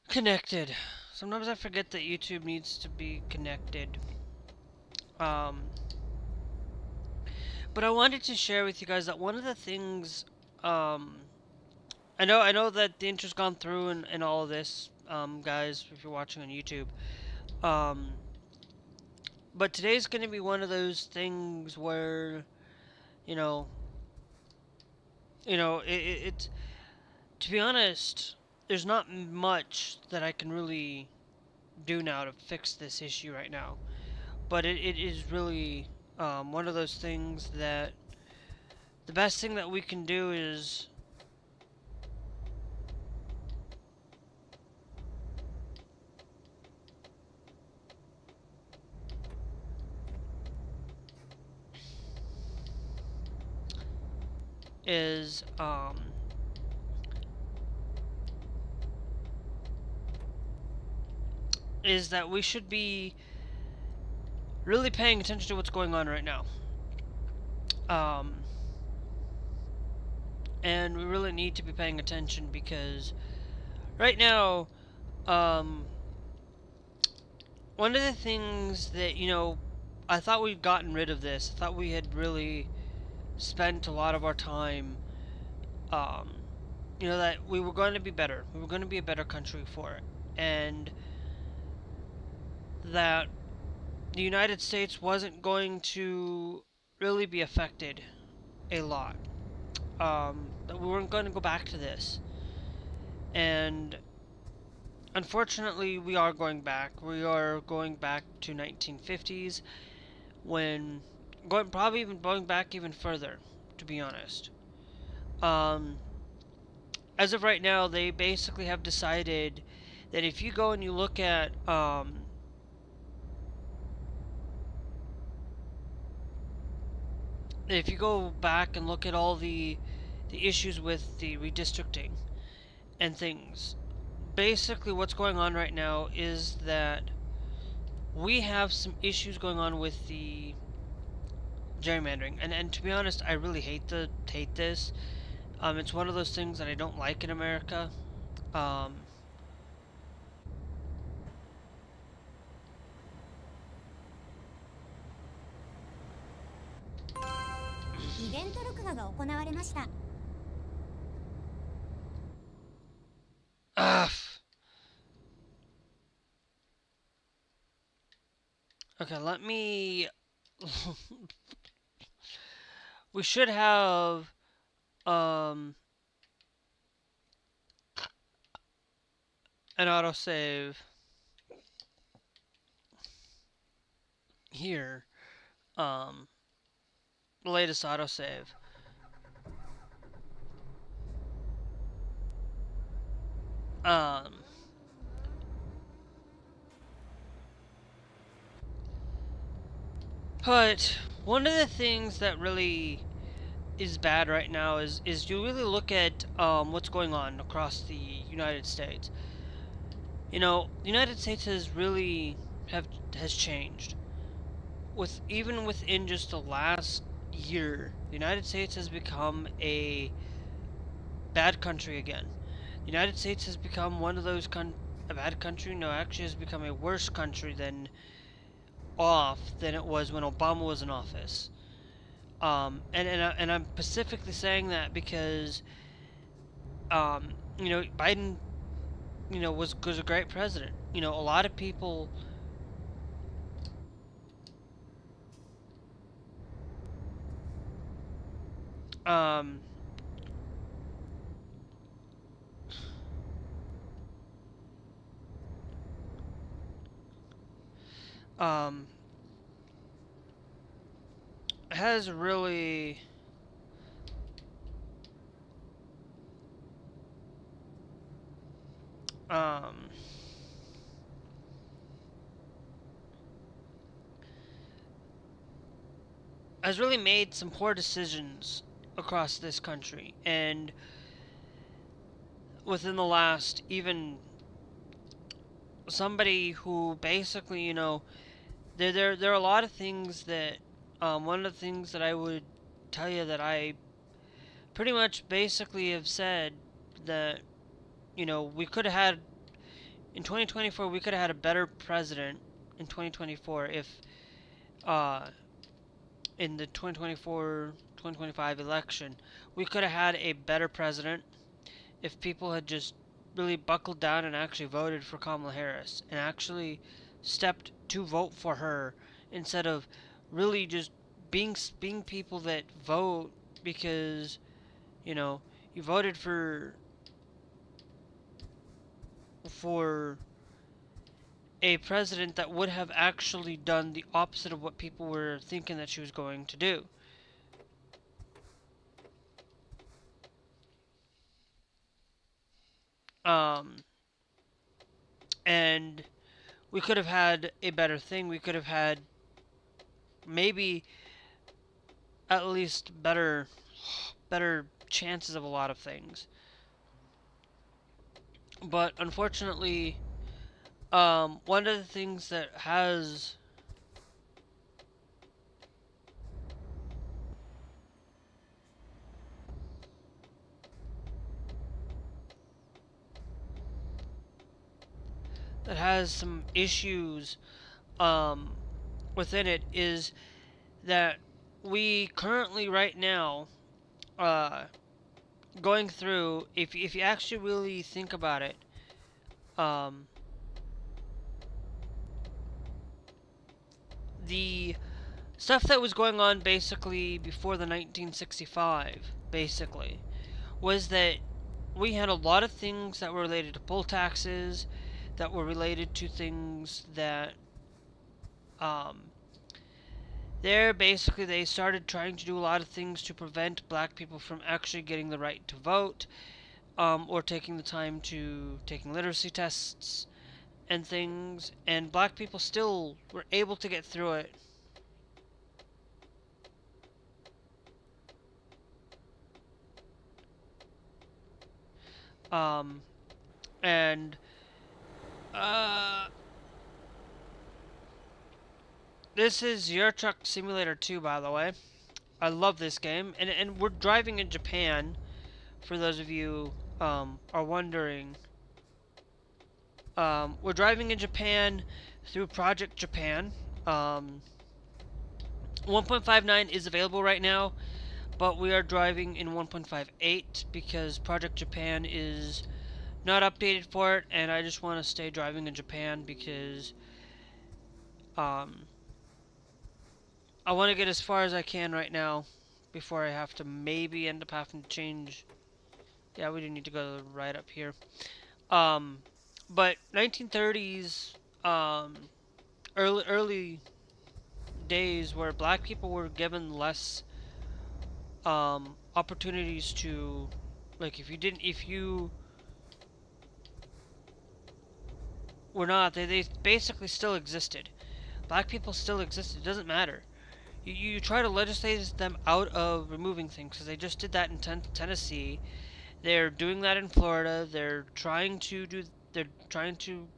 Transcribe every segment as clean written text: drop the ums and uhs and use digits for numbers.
connected. Sometimes I forget that YouTube needs to be connected. Um, but I wanted to share with you guys that one of the things, um, I know that the intro's gone through and all of this, guys, if you're watching on YouTube. Um, but today's going to be one of those things where, you know, it's, to be honest, there's not much that I can really do now to fix this issue right now. But it is really one of those things that the best thing that we can do is is that we should be really paying attention to what's going on right now. Um, and we really need to be paying attention because right now, um, one of the things that, I thought we'd gotten rid of this. I thought we had really spent a lot of our time, um, that we were going to be better. We were going to be a better country for it. And that the United States wasn't going to really be affected a lot. That we weren't going to go back to this. And unfortunately, we are going back. We are going back to 1950s when probably even going back even further, to be honest. Um, as of right now, they basically have decided that if you go and you look at if you go back and look at all the issues with the redistricting and things, basically what's going on right now is that we have some issues going on with the gerrymandering, and to be honest, I really hate this. It's one of those things that I don't like in America. Um, ugh. Okay, let me. We should have um an autosave here. Um, the latest autosave. Um, but one of the things that really is bad right now is you really look at what's going on across the United States. The United States has changed. With even within just the last year, the United States has become a bad country again. The United States has become one of those a bad country. No, actually, has become a worse country than it was when Obama was in office. And I'm specifically saying that because Biden, was a great president. A lot of people. Um, um, has really um, has really made some poor decisions across this country, and within the last even somebody who basically, there are a lot of things that one of the things that I would tell you that I pretty much basically have said that we could have had in 2024 we could have had a better president in 2024 if in the 2024-2025 election we could have had a better president if people had just really buckled down and actually voted for Kamala Harris and actually stepped to vote for her instead of really just being people that vote because you voted for a president that would have actually done the opposite of what people were thinking that she was going to do. And we could have had a better thing. We could have had maybe at least better chances of a lot of things. But unfortunately, one of the things that has some issues within it is that we currently right now going through, if you actually really think about it, the stuff that was going on basically before the 1965 basically was that we had a lot of things that were related to poll taxes, that were related to things that they started trying to do a lot of things to prevent black people from actually getting the right to vote, or taking the time to taking literacy tests and things, and black people still were able to get through it. And this is Euro Truck Simulator 2, by the way. I love this game, and we're driving in Japan. For those of you are wondering, we're driving in Japan through Project Japan. 1.59 is available right now, but we are driving in 1.58 because Project Japan is not updated for it, and I just want to stay driving in Japan because I want to get as far as I can right now before I have to maybe end up having to change. Yeah, we do need to go right up here. But 1930s, early days where black people were given less opportunities to, like, if you were not, they basically still existed. Black people still existed. It doesn't matter. You try to legislate them out of removing things, because they just did that in Tennessee. They're doing that in Florida. They're trying to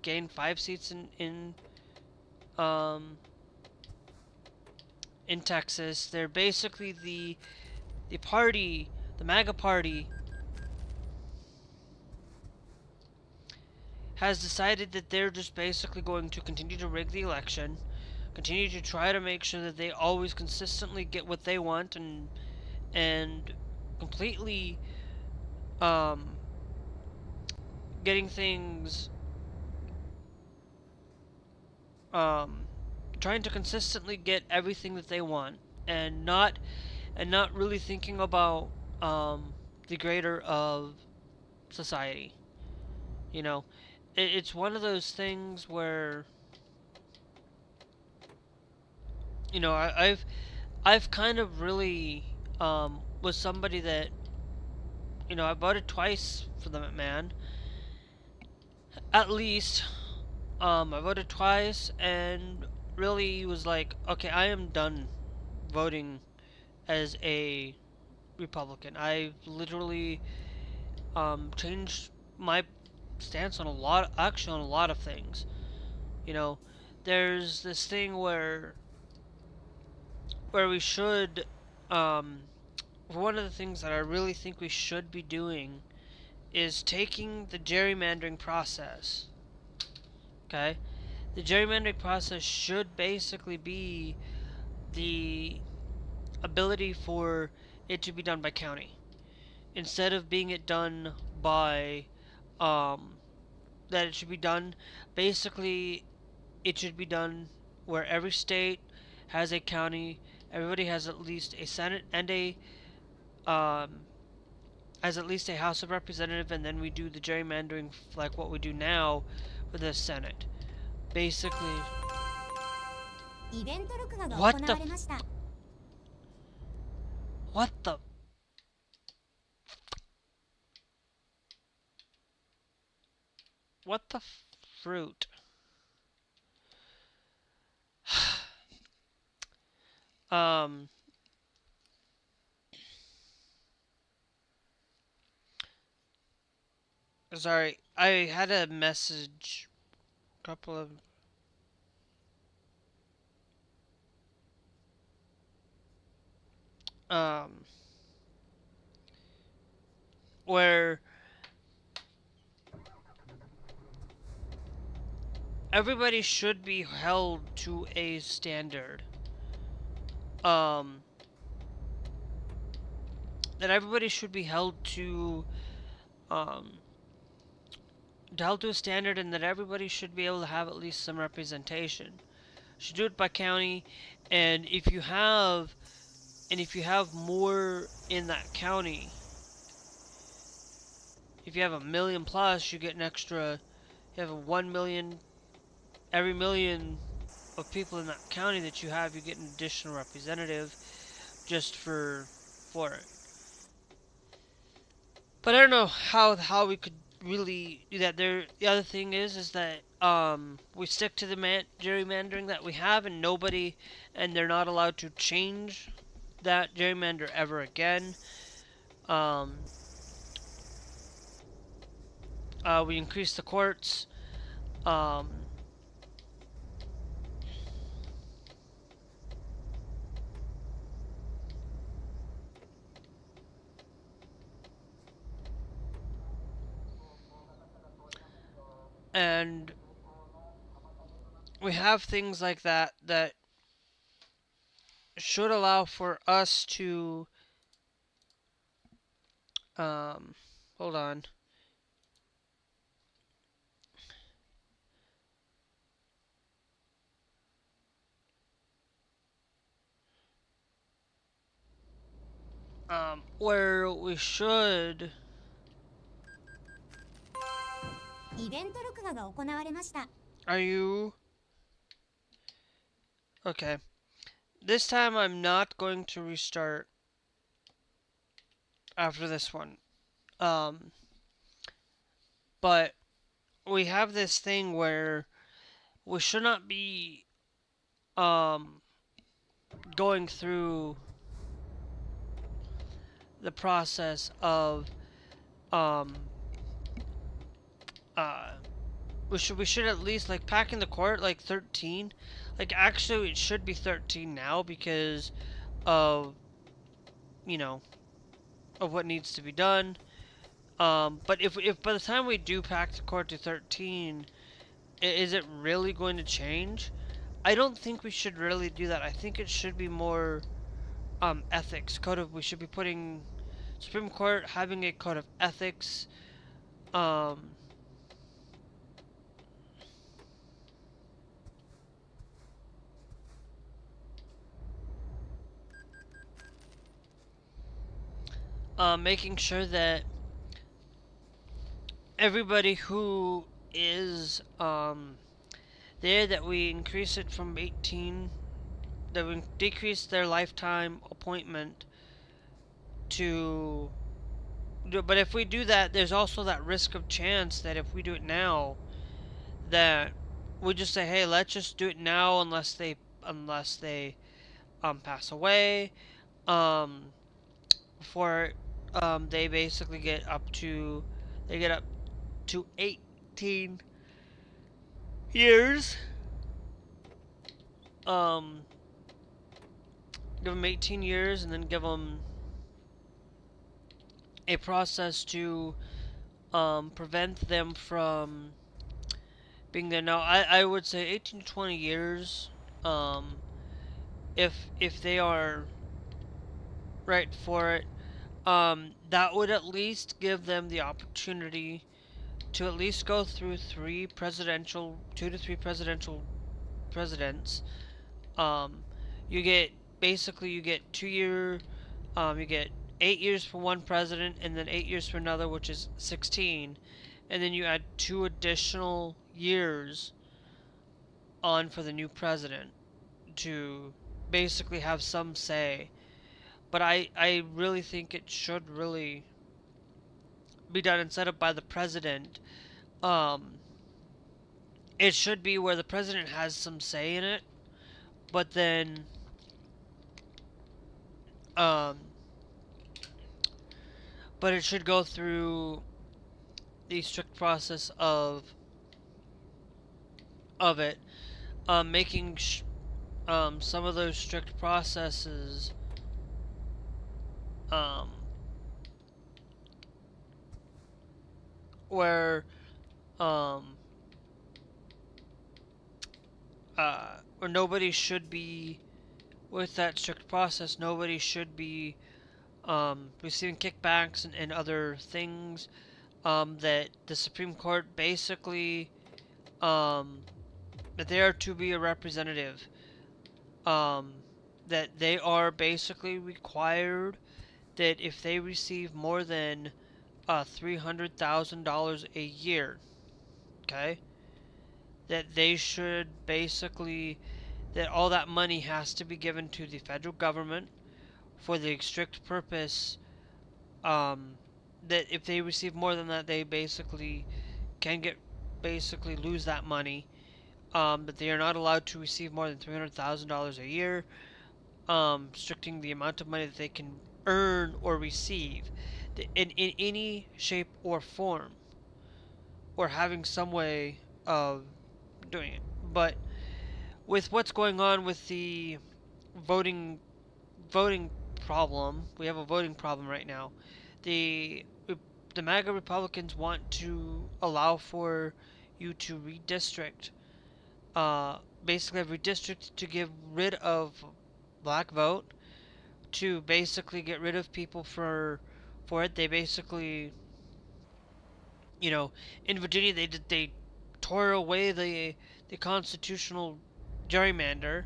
gain 5 seats in Texas. They're basically the party, the MAGA party, has decided that they're just basically going to continue to rig the election, continue to try to make sure that they always consistently get what they want, and completely getting things trying to consistently get everything that they want, and not really thinking about the greater of society. It's one of those things where I've kind of really was somebody that I voted twice for the McMahon, at least. I voted twice and really was like, okay, I am done voting as a Republican. I literally changed my stance on a lot of things. There's this thing where we should one of the things that I really think we should be doing is taking the gerrymandering process Okay? The gerrymandering process should basically be the ability for it to be done by county instead of being it done by that it should be done basically it should be done where every state has a county, everybody has at least a senate and a um, has at least a House of Representative, and then we do the gerrymandering like what we do now with the Senate. Basically, what the what the what the fruit? um Sorry, I had a message couple of um where everybody should be held to a standard. Um that everybody should be um held to a standard, and that everybody should be able to have at least some representation. Should do it by county, and if you have more in that county, if you have 1 million plus, you get an extra. You have a 1 million. Every million of people in that county that you have, you get an additional representative just for it. But I don't know how we could really do that. The other thing is that we stick to the gerrymandering that we have, and they're not allowed to change that gerrymander ever again. Um, we increase the courts. Um, and we have things like that should allow for us to hold on. Where we should. Are you okay? This time I'm not going to restart after this one. But we have this thing where we should not be going through the process of um uh we should at least like packing the court like 13. Like actually it should be 13 now because of of what needs to be done. But if by the time we do pack the court to 13, is it really going to change? I don't think we should really do that. I think it should be more ethics. We should be putting Supreme Court having a code of ethics. Making sure that everybody who is there, that we increase it from 18, that we decrease their lifetime appointment to. But if we do that, there's also that risk of chance that if we do it now, that we just say, hey, let's just do it now unless they pass away, before they basically get up to 18 years. Give them 18 years, and then give them prevent them from being there now. I would say 18 to 20 years. Um, if they are right for it, that would at least give them the opportunity to at least go through two to three presidential presidents. Um, you get basically you get 2 year, you get 8 years for one president and then 8 years for another, which is 16, and then you add 2 additional years on for the new president to basically have some say. But I really think it should really be done instead of by the president. Um, it should be where the president has some say in it, but then um, but it should go through the strict process of it, making some of those strict processes um, where um, where nobody should be with that strict process. Nobody should be receiving kickbacks and other things. That the Supreme Court basically that they are to be a representative. Um, that they are basically required that if they receive more than $300,000 a year, okay, that they should basically that all that money has to be given to the federal government for the strict purpose um, that if they receive more than that, they basically can get basically lose that money. But they are not allowed to receive more than $300,000 a year, restricting the amount of money that they can earn or receive in any shape or form, or having some way of doing it. But with what's going on with the voting voting problem, we have a voting problem right now. The the MAGA Republicans want to allow for you to redistrict, basically redistrict to get rid of black vote, to basically get rid of people for it. They basically, you know, in Virginia they tore away the constitutional gerrymander.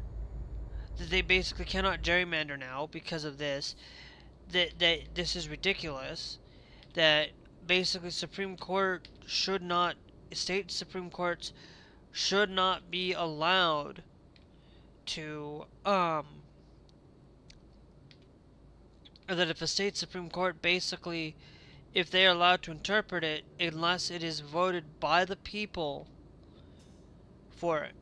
That they basically cannot gerrymander now because of this. That this is ridiculous. That basically Supreme Court should not state Supreme Courts should not be allowed to or that if a state Supreme Court basically if they are allowed to interpret it unless it is voted by the people for it.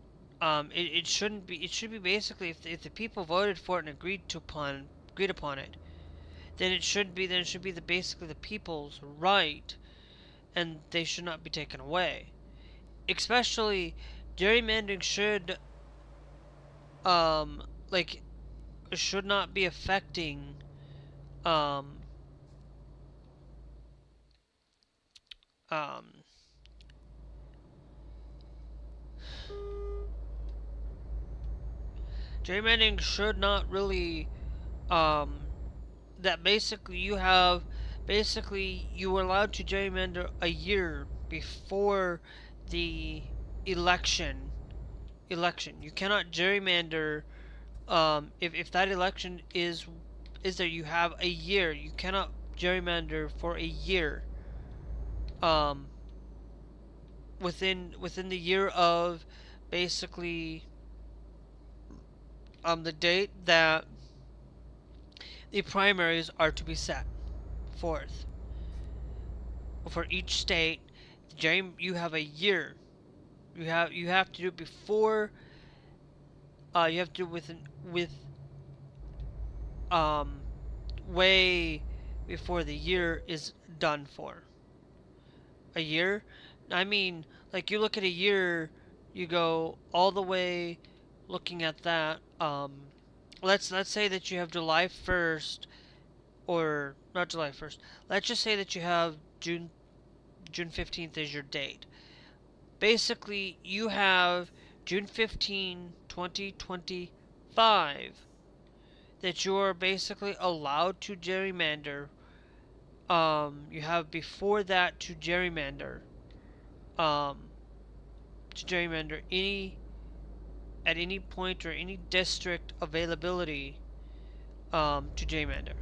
It shouldn't be. It should be basically if the people voted for it and agreed upon it, then it should be the basically the people's right, and they should not be taken away. Especially gerrymandering should like should not be affecting um um gerrymandering should not really um that basically you were allowed to gerrymander a year before the election you cannot gerrymander if that election is there you have a year you cannot gerrymander for a year um within the year of basically the date that the primaries are to be set forth for each state. You have a year. You have to do it before. You have to do it with um way before the year is done for. A year. I mean, like you look at a year, you go all the way looking at that. Let's say that you have July 1st or not July 1st. Let's just say that you have June 15th is your date. basically you have June 15, 2025 that you're basically allowed to gerrymander. You have before that um, to gerrymander any at any point or any district availability to gerrymander,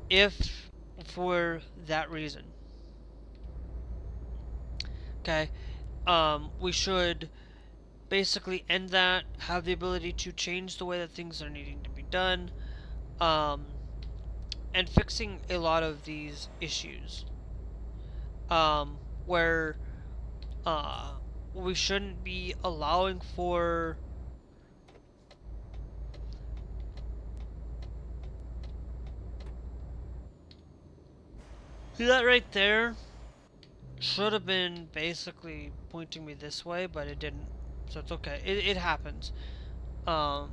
if for that reason. Okay, we should basically end that, have the ability to change the way that things are needing to be done, um, and fixing a lot of these issues, where uh, we shouldn't be allowing for that right there should have been basically pointing me this way, but it didn't, so it's okay. It happens. Um,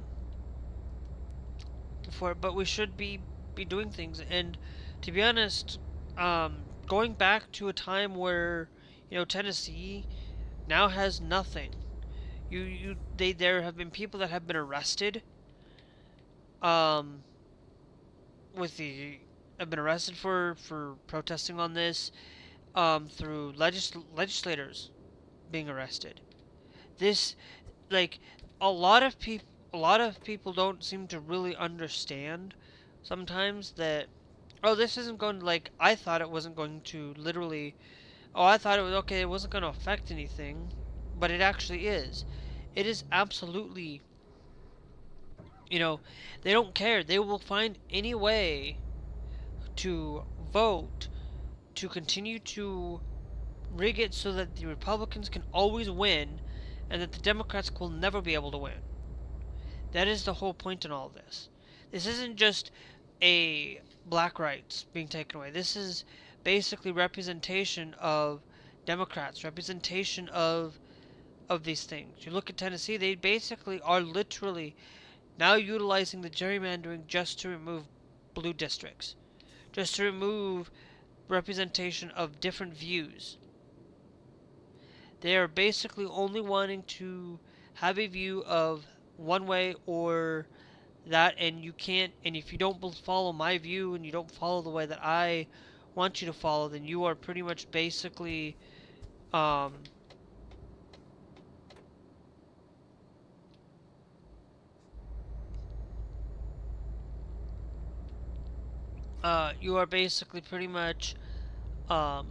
but we should be doing things, and to be honest, going back to a time where Tennessee now has nothing. There have been people that have been arrested. Um, with the have been arrested for protesting on this. Through legislators being arrested. This, like, a lot of people don't seem to really understand sometimes that, oh, this isn't going to, like, I thought it wasn't going to literally, oh, I thought it was okay, it wasn't going to affect anything, but it actually is. It is absolutely, you know, they don't care. They will find any way to vote to continue to rig it so that the Republicans can always win and that the Democrats will never be able to win. That is the whole point in all of this. This isn't just a black rights being taken away. This is basically representation of Democrats, representation of these things. You look at Tennessee, they basically are literally now utilizing the gerrymandering just to remove blue districts, just to remove representation of different views. They are basically only wanting to have a view of one way or that, and you can't, and if you don't follow my view and you don't follow the way that I want you to follow, then you are pretty much basically um, you are basically pretty much um,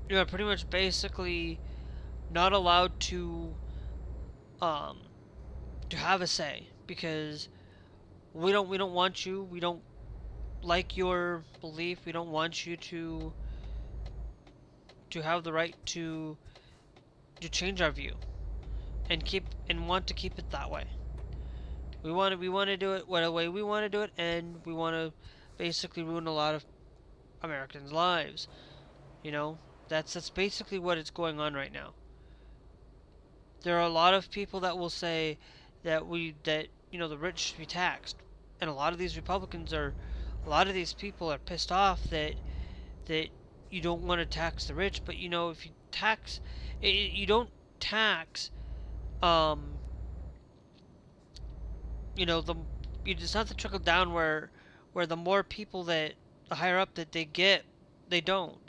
you are pretty much basically not allowed um, to have a say, because we don't want you, we don't like your belief, we don't want you to have the right to change our view and want to keep it that way. We want to do it what way we want to do it, and we want to basically ruin a lot of Americans' lives. You know, that's basically what is going on right now. There are a lot of people that will say that the rich should be taxed, and a lot of these a lot of these people are pissed off that you don't want to tax the rich, but if you tax, you don't tax, um, the you just have to trickle down where the more people the higher up that they get, they don't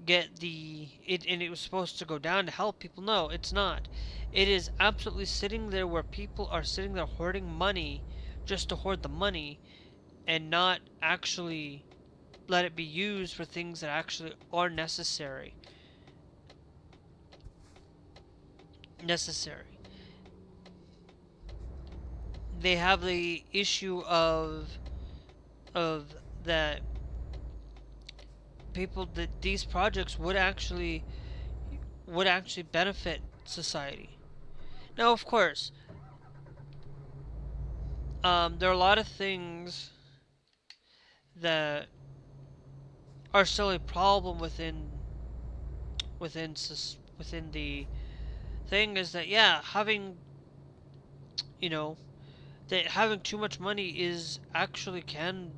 get and it was supposed to go down to help people. No, it's not. It is absolutely sitting there where people are sitting there hoarding money just to hoard the money and not actually let it be used for things that actually are necessary. They have the issue of that people that these projects would actually benefit society. Now, of course, there are a lot of things that are still a problem within the thing, is that, yeah, having you know, that having too much money is actually can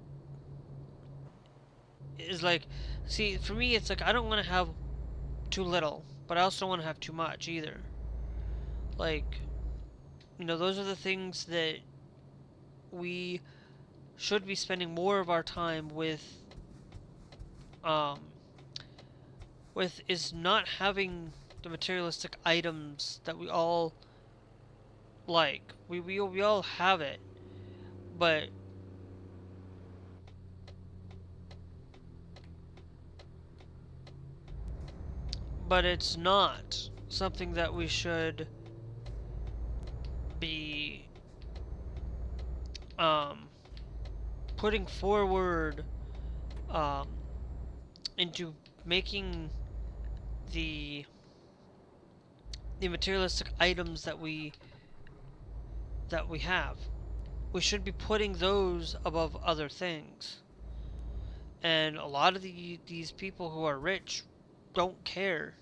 is like, see, for me it's like I don't want to have too little, but I also don't want to have too much either. Like, those are the things that we should be spending more of our time um with is not having the materialistic items that we all like. We all have it, but it's not something that we should be um, putting forward um, into making the materialistic items that we have. We should be putting those above other things. And a lot of these people who are rich don't care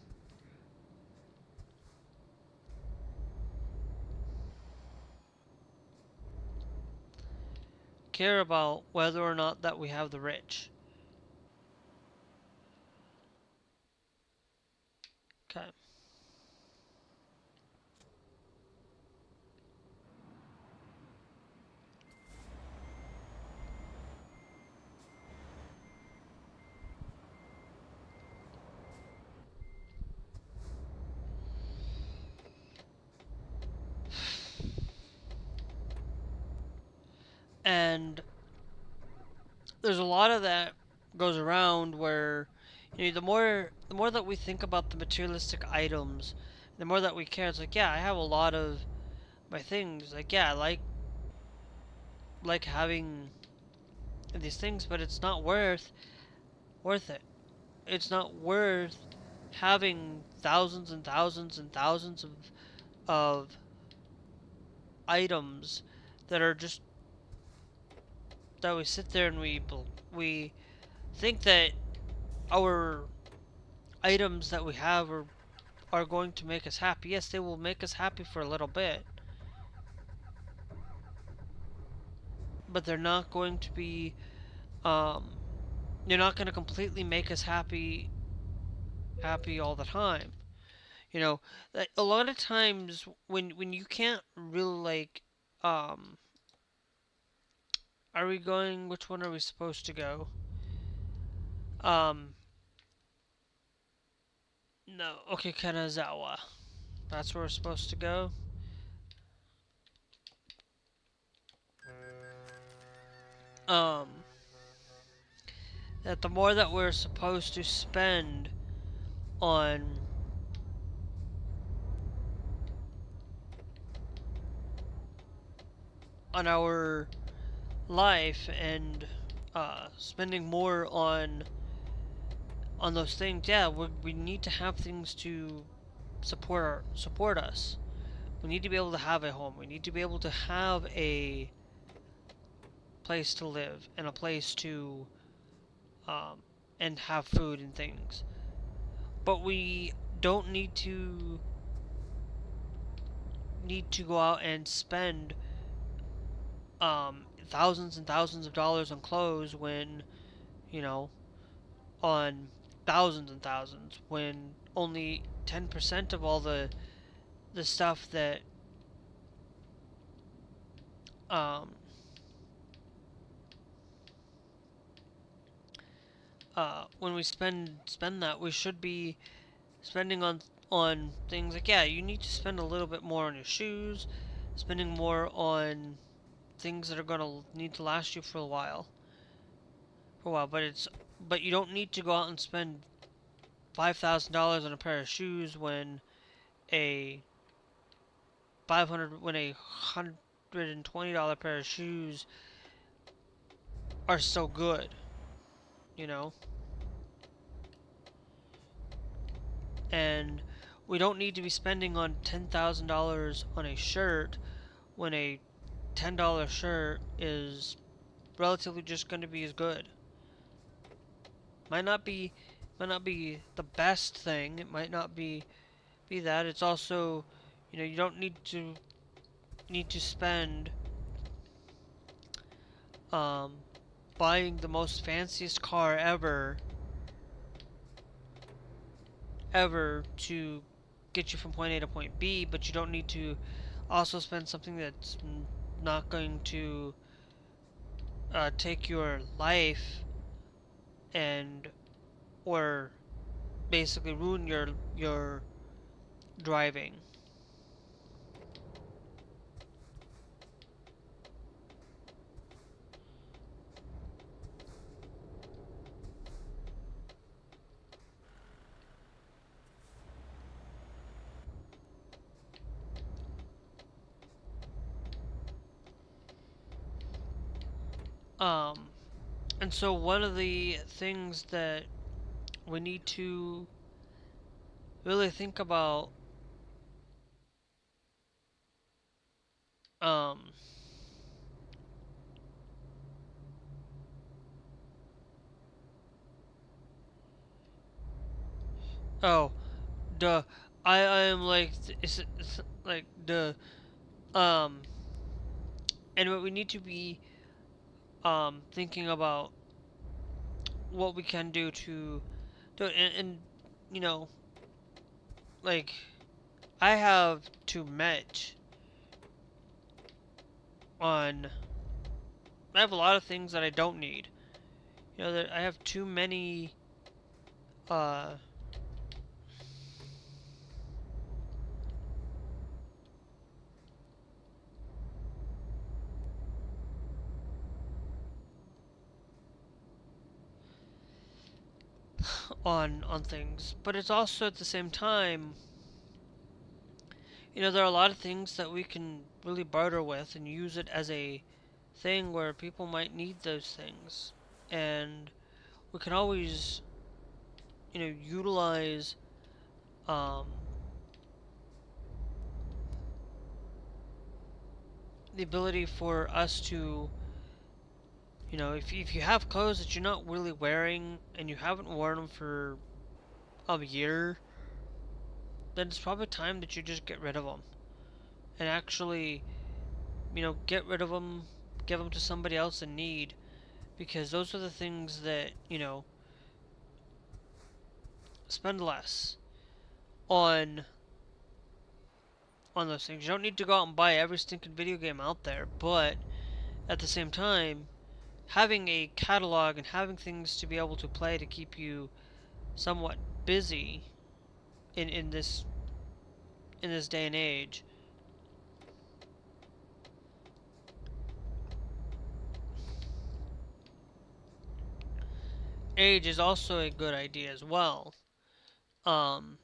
about whether or not that we have the rich. Okay. And there's a lot of that goes around where the more that we think about the materialistic items, the more that we care. It's like, yeah, I have a lot of my things. Like, yeah, I like having these things, but it's not worth it. It's not worth having thousands and thousands and thousands of items that are just that we sit there and we think that our items that we have are going to make us happy. Yes, they will make us happy for a little bit, but they're not going to be um they're not going to completely make us happy all the time. You know, like, a lot of times when you can't really like um are we going, which one are we supposed to go? Um no, okay, Kanazawa. That's where we're supposed to go. Um that the more that we're supposed to spend on our life and spending more on those things, yeah, we need to have things to support us. We need to be able to have a home. We need to be able to have a place to live and a place to um, and have food and things. But we don't need to go out and spend thousands and thousands of dollars on clothes when you know on thousands and thousands when only 10% of all the stuff that um, when we spend that, we should be spending on things like, yeah, you need to spend a little bit more on your shoes, spending more on things that are gonna need to last you but you don't need to go out and spend $5,000 on a pair of shoes when a 120 dollar pair of shoes are so good, you know. And we don't need to be spending on $10,000 on a shirt when a $10 shirt is relatively just going to be as good. Might not be the best thing. It might not be that. It's also, you don't need to need to spend um, buying the most fanciest car ever to get you from point A to point B, but you don't need to also spend something that's not going to take your life and or basically ruin your driving. Um, and so one of the things that we need to really think about um, oh, duh. I am like it's like the um and what we need to be thinking about what we can do to do it and you know like I have too much on I have a lot of things that I don't need. You know that I have too many uh on things, but it's also at the same time, you know, there are a lot of things that we can really barter with and use it as a thing where people might need those things. And we can always, you know, utilize um, the ability for us to, you know, if you have clothes that you're not really wearing and you haven't worn them for a year, then it's probably time that you just get rid of them and actually, you know, get rid of them, give them to somebody else in need, because those are the things that, you know, spend less on those things. You don't need to go out and buy every stinking video game out there, but at the same time, having a catalog and having things to be able to play to keep you somewhat busy in this day and age is also a good idea as well. Um,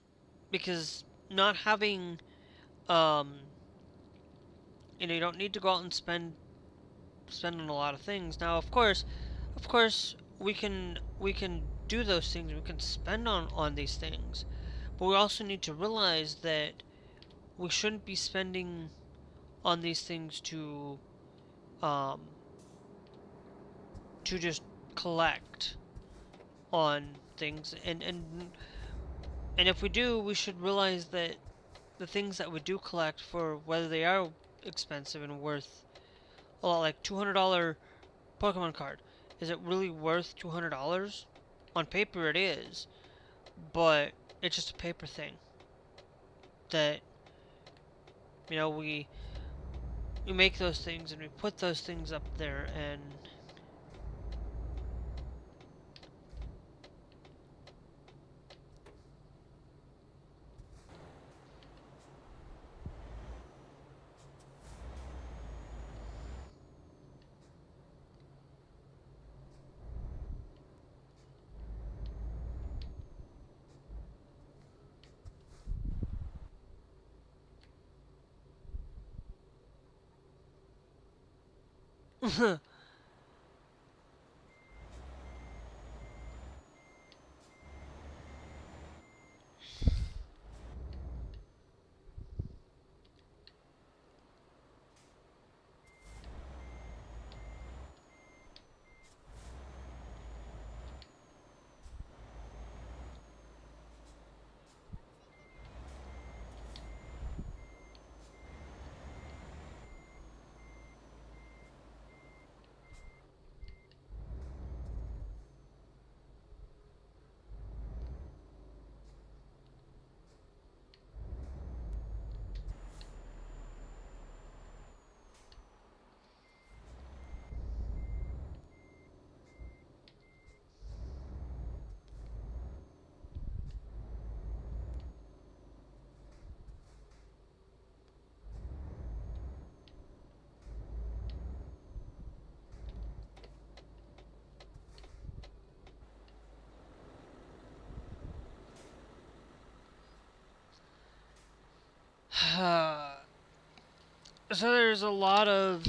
because not having um, you know, you don't need to go out and spend on a lot of things. Now, of course, we can do those things. We can spend on these things, but we also need to realize that we shouldn't be spending on these things um, to just collect on things, and if we do, we should realize that the things that we do collect, for whether they are expensive and worth a lot, like $200 Pokemon card, is it really worth $200? On paper, it is, but it's just a paper thing that, you know, we make those things and we put those things up there, and So there's a lot of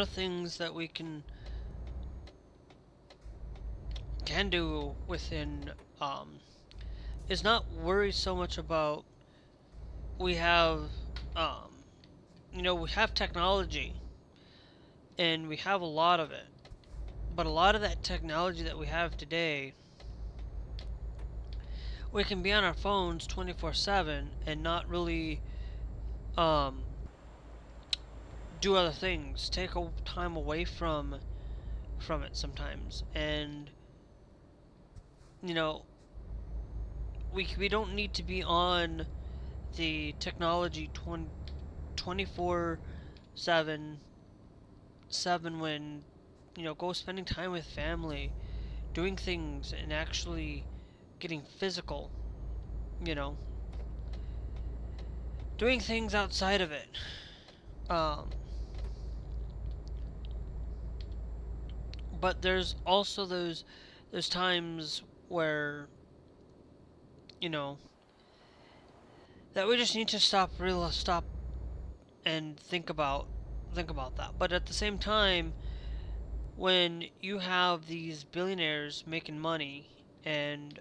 things that we can do within is not worry so much about we have um we have technology and we have a lot of it, but a lot of that technology that we have today, we can be on our phones 24/7 and not really um do other things, take a time away from it sometimes. And you know we don't need to be on the technology 24/7 when go spending time with family, doing things and actually getting physical, you know doing things outside of it. um but there's also those times where you know that we just need to stop and think about that. But at the same time, when you have these billionaires making money and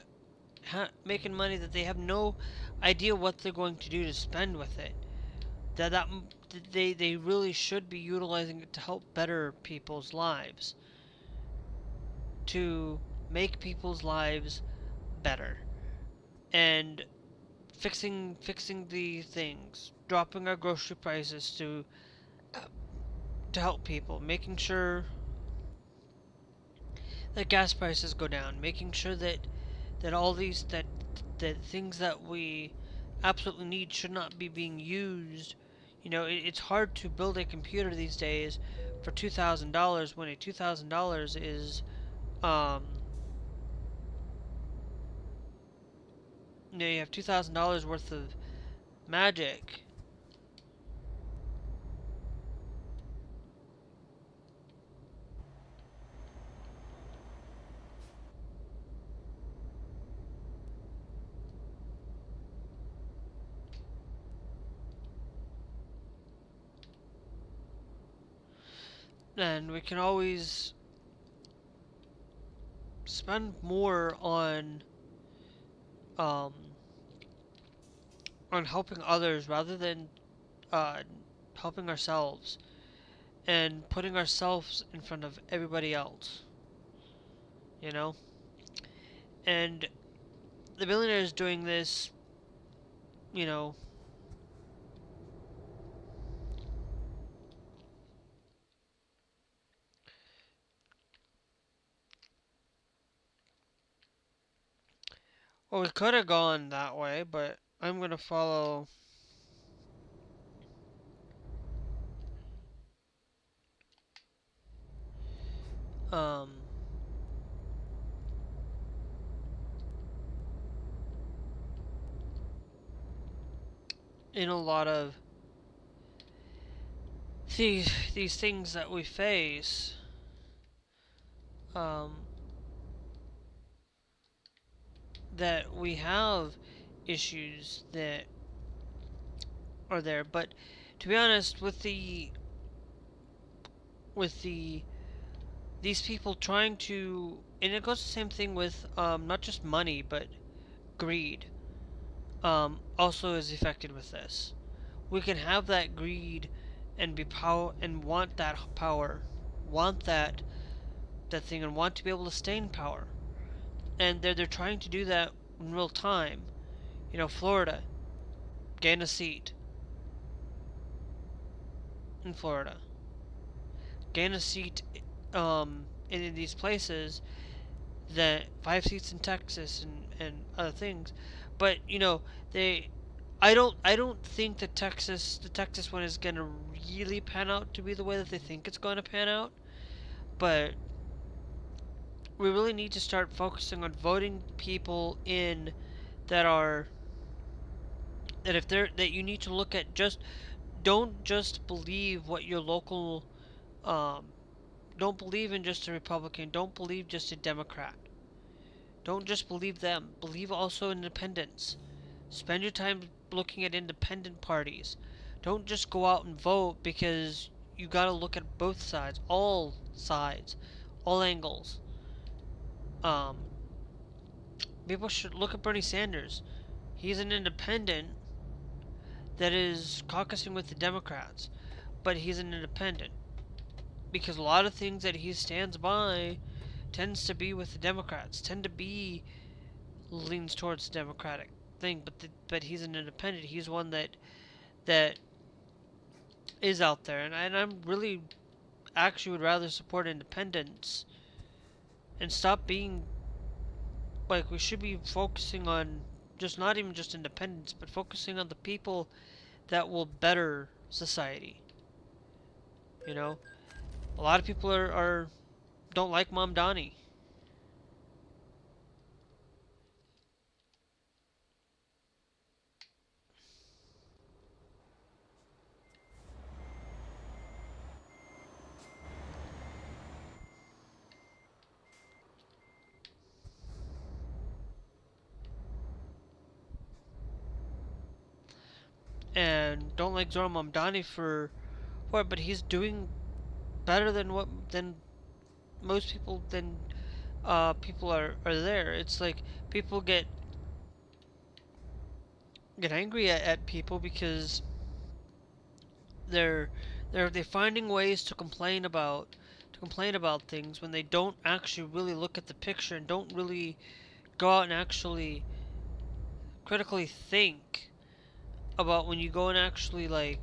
making money that they have no idea what they're going to do to spend with it, that they really should be utilizing it to help better people's lives, to make people's lives better, and fixing the things, dropping our grocery prices to help people, making sure that gas prices go down, making sure that all these that things that we absolutely need should not be being used. It's hard to build a computer these days for $2,000 when a $2,000 is um you have $2,000 worth of magic. And we can always spend more um on helping others rather than uh helping ourselves and putting ourselves in front of everybody else, you know? And the billionaires doing this, you know, well, we could have gone that way, but I'm going to follow um, in a lot of these things that we face. Um, that we have issues that are there, but to be honest, with these people trying to, and it goes the same thing with not just money but greed, also is affected with this. We can have that greed and be power and want that power, want that thing, and want to be able to stay in power. And they're trying to do that in real time. Florida, gain a seat in Florida, gain a seat in these places, that 5 seats in Texas and other things. But they I don't think the Texas one is gonna really pan out to be the way that they think it's going to pan out. But we really need to start focusing on voting people in that are that if they're that you need to look at. Just don't just believe what your local um don't believe in just a Republican, don't believe just a Democrat. Don't just believe them. Believe also in independents. Spend your time looking at independent parties. Don't just go out and vote, because you gotta look at both sides, all angles. Um, People should look at Bernie Sanders. He's an independent that is caucusing with the Democrats, but he's an independent because a lot of things that he stands by tends to be with the Democrats, tend to be leans towards the Democratic thing, but he's an independent. He's one that is out there, and I'm really actually would rather support independents and stop being like, we should be focusing on just not even just independence, but focusing on the people that will better society. You know, a lot of people are don't like Mom Donnie. And don't like Zora Mamdani for what, but he's doing better than most people than people are there. It's like people get angry at people because they're they're finding ways to complain about things when they don't actually really look at the picture and don't really go out and actually critically think about when you go and actually, like,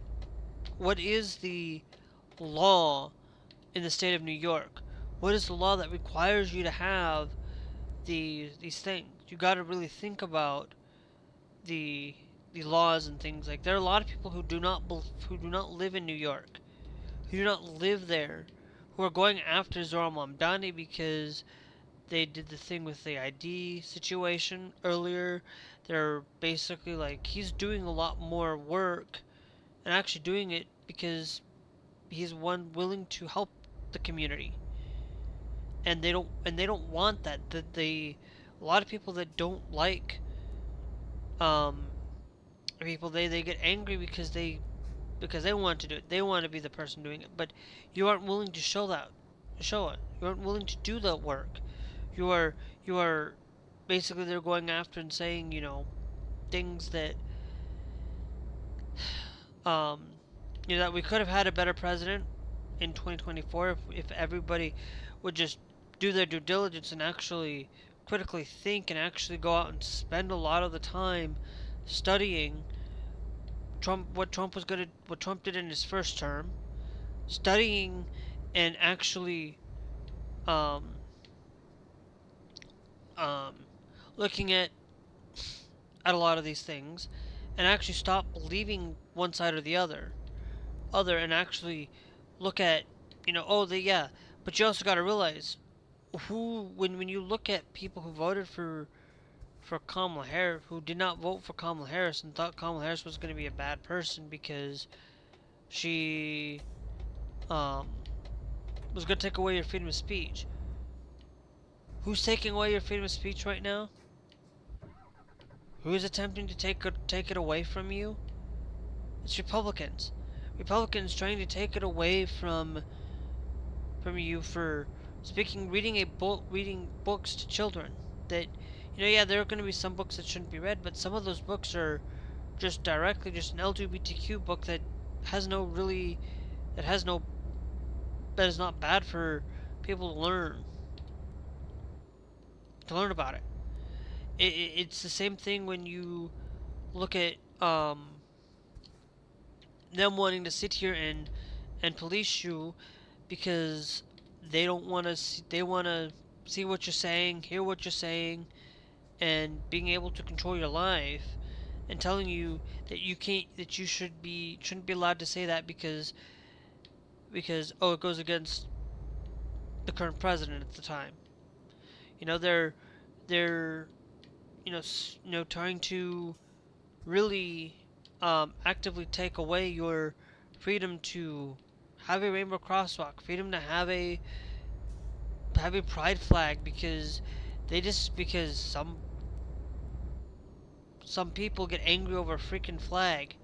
what is the law in the state of New York? What is the law that requires you to have these things? You got to really think about the the laws and things. Like, there are a lot of people who do not live in New York, who do not live there, who are going after Zora Mamdani because they did the thing with the ID situation earlier. They're basically like, he's doing a lot more work and actually doing it because he's one willing to help the community. And they don't want that. That they A lot of people that don't like um people, they get angry because they want to do it. They want to be the person doing it, but you aren't willing to show it. You aren't willing to do the work. You are you are basically, they're going after and saying, things that um that we could have had a better president in 2024 if everybody would just do their due diligence and actually critically think and actually go out and spend a lot of the time studying what Trump did in his first term, studying and actually um, um, looking at a lot of these things, and actually stop believing one side or the other, and actually look at, yeah. But you also got to realize, when you look at people who voted for Kamala Harris, who did not vote for Kamala Harris and thought Kamala Harris was going to be a bad person because she um, was going to take away your freedom of speech. Who's taking away your freedom of speech right now? Who is attempting to take it away from you? It's Republicans. Republicans trying to take it away from you for reading books to children. That, yeah, there are going to be some books that shouldn't be read, but some of those books are just an LGBTQ book that has no really that has no that is not bad for people to learn about it. It's the same thing when you look at them wanting to sit here and police you because they don't want to they want to see what you're saying, hear what you're saying, and being able to control your life, and telling you that you shouldn't be allowed to say that because it goes against the current president at the time. They're trying to really actively take away your freedom to have a rainbow crosswalk, freedom to have a pride flag, because They just because some people get angry over a freaking flag.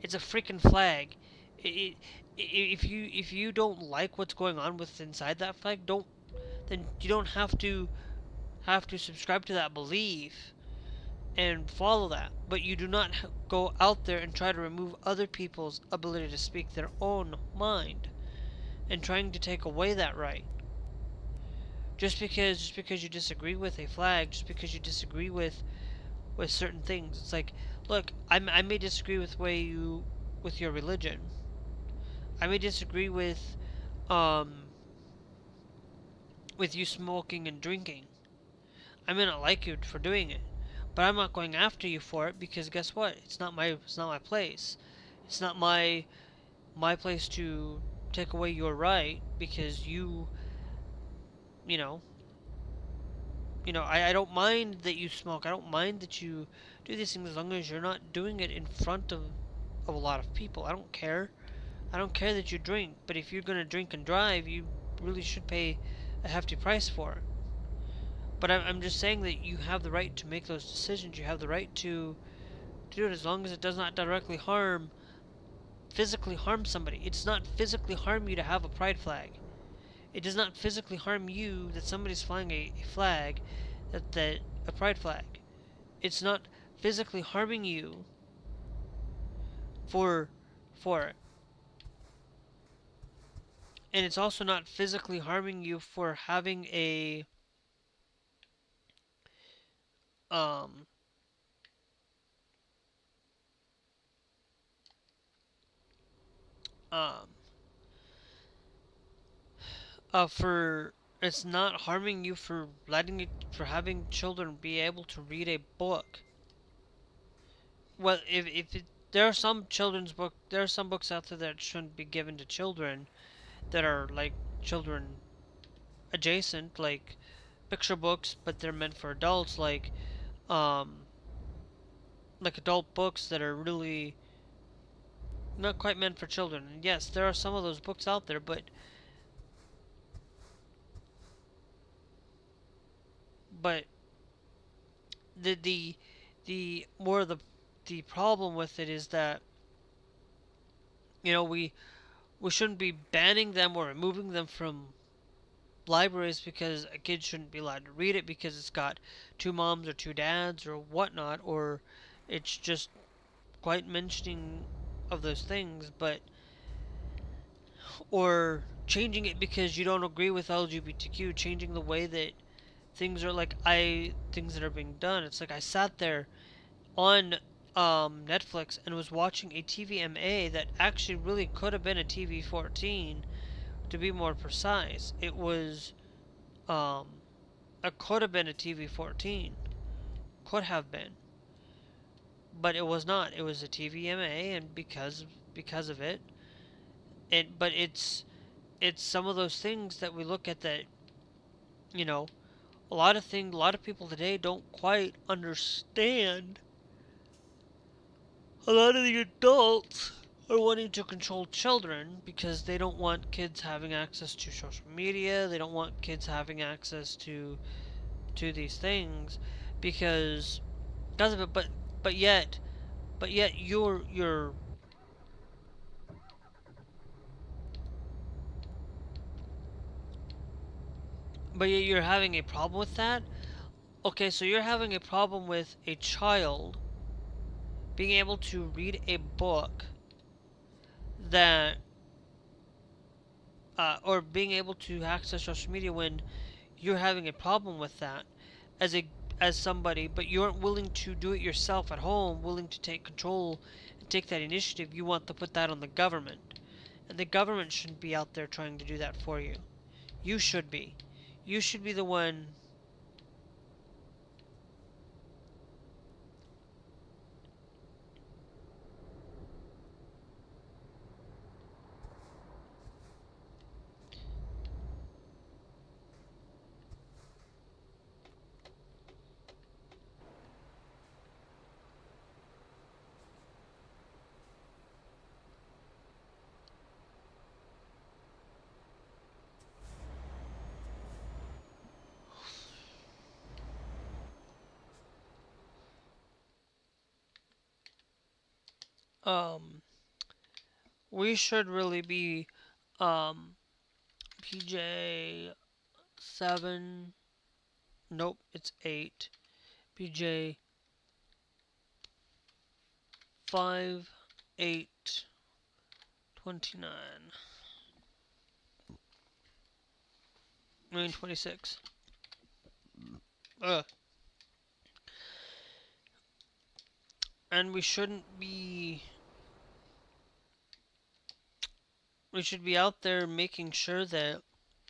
It's a freaking flag. If you don't like what's going on with inside that flag, don't then you don't have to subscribe to that belief and follow that. But you do not go out there and try to remove other people's ability to speak their own mind and trying to take away that right. Just because you disagree with a flag, just because you disagree with certain things, it's like, look, I may disagree with your religion. I may disagree um with you smoking and drinking. I may not like you for doing it, but I'm not going after you for it because guess what? It's not my place. It's not my place to take away your right because you know, I don't mind that you smoke. I don't mind that you do these things as long as you're not doing it in front of a lot of people. I don't care. I don't care that you drink, but if you're going to drink and drive, you really should pay a hefty price for it. But I'm just saying that you have the right to make those decisions. You have the right to do it as long as it does not directly physically harm somebody. It does not physically harm you to have a pride flag. It does not physically harm you that somebody's flying a flag, that a pride flag. It's not physically harming you for it. And it's also not physically harming you for having a um um for it's not harming you for for having children be able to read a book. Well, if it, there are some there are some books out there that shouldn't be given to children that are like children adjacent, like picture books, but they're meant for adults, um like adult books that are really not quite meant for children. And yes, there are some of those books out there, but the the more the problem with it is that we shouldn't be banning them or removing them from libraries because a kid shouldn't be allowed to read it because it's got two moms or two dads or whatnot, or it's just quite mentioning of those things, but or changing it because you don't agree with LGBTQ, changing the way that things that are being done. It's like I sat there on Netflix and was watching a TVMA that actually really could have been a TV 14 to be more precise. Um it could have been a TV 14, could have been, but it was not. It was a TVMA, and because of it, but it's some of those things that we look at that you know a lot of people today don't quite understand. A lot of the adults are wanting to control children because they don't want kids having access to social media. They don't want kids having access to these things because of it. But yet but yet you're having a problem with that. Okay, so you're having a problem with a child being able to read a book that or being able to access social media when you're having a problem with that as a as somebody, but you aren't willing to do it yourself at home, willing to take control and take that initiative. You want to put that on the government, and the government shouldn't be out there trying to do that for you. You should be. You should be the one. um, we should really be PJ 7. Nope, it's 8. PJ 5, 8, 29. I mean 26. Ugh. And we shouldn't be. We should be out there making sure that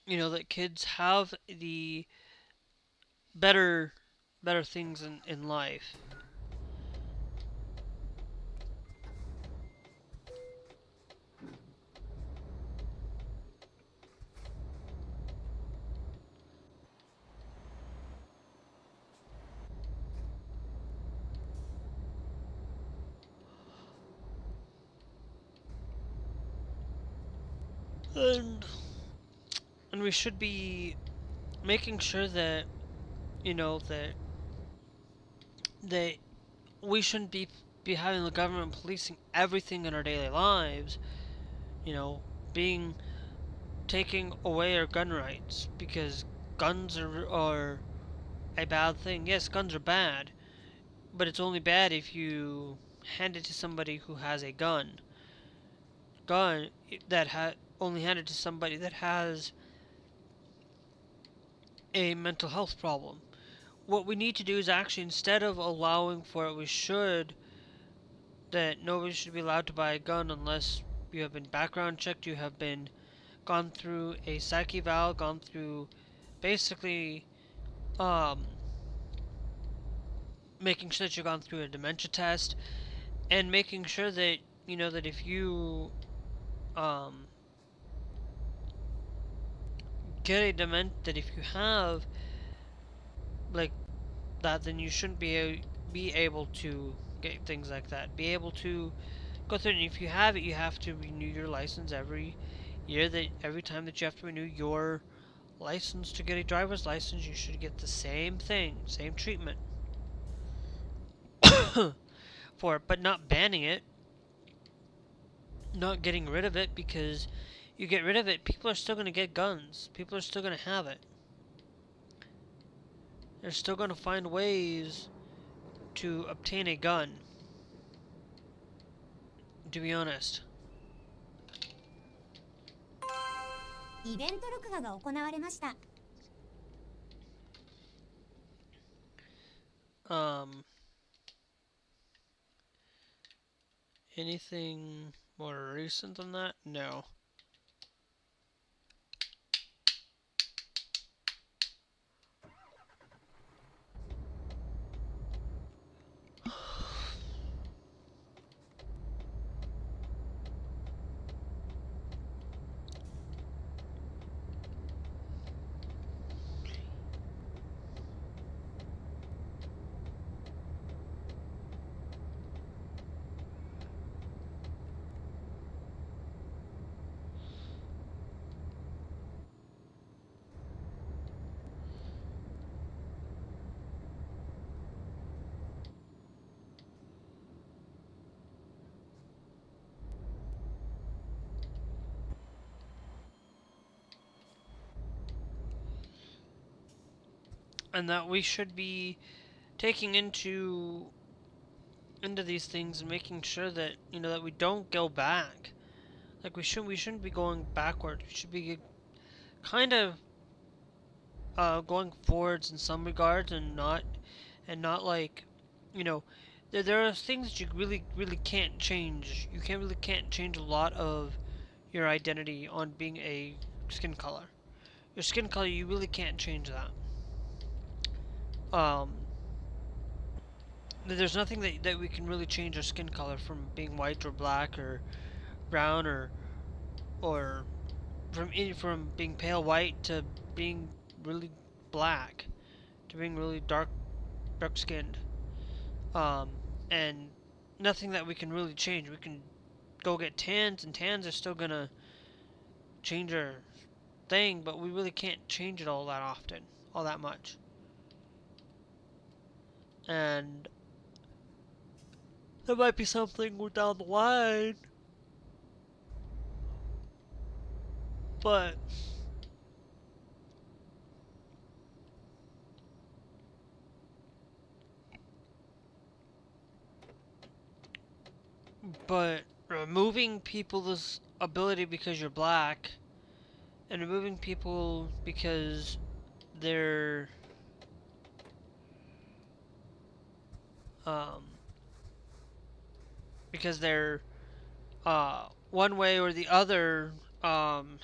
that kids have the better things in life. And we should be making sure that that that we shouldn't be having the government policing everything in our daily lives, you know, being taking away our gun rights because guns are a bad thing. Yes, guns are bad, but it's only bad if you hand it to somebody who has a gun that only hand it to somebody that has a mental health problem. What we need to do is actually, instead of allowing for it, we should that nobody should be allowed to buy a gun unless you have been background checked, you have been gone through a psych eval, gone through basically um, making sure that you've gone through a dementia test, and making sure that that if you um, get a that if you have like that, then you shouldn't be able to get things like that. Be able to go through it, and if you have it, you have to renew your license every year. That every time that you have to renew your license to get a driver's license, you should get the same thing, same treatment for it, but not banning it, not getting rid of it, because you get rid of it, people are still going to get guns. People are still going to have it. They're still going to find ways to obtain a gun, to be honest. イベント録画が行われました。Anything more recent than that? No. And that we should be taking into these things and making sure that that we don't go back. Like we shouldn't be going backwards. We should be kind of going forwards in some regards, and not like there are things that you really can't change. You can't change a lot of your identity on being a skin color. Your skin color, you really can't change that. There's nothing that we can really change our skin color from being white or black or brown or from being pale white to being really black to being really dark skinned. And nothing that we can really change. We can go get tans, and tans are still gonna change our thing, but we really can't change it all that often, all that much. And There might be something down the line, but removing people's ability because you're black and removing people they're um because they're one way or the other um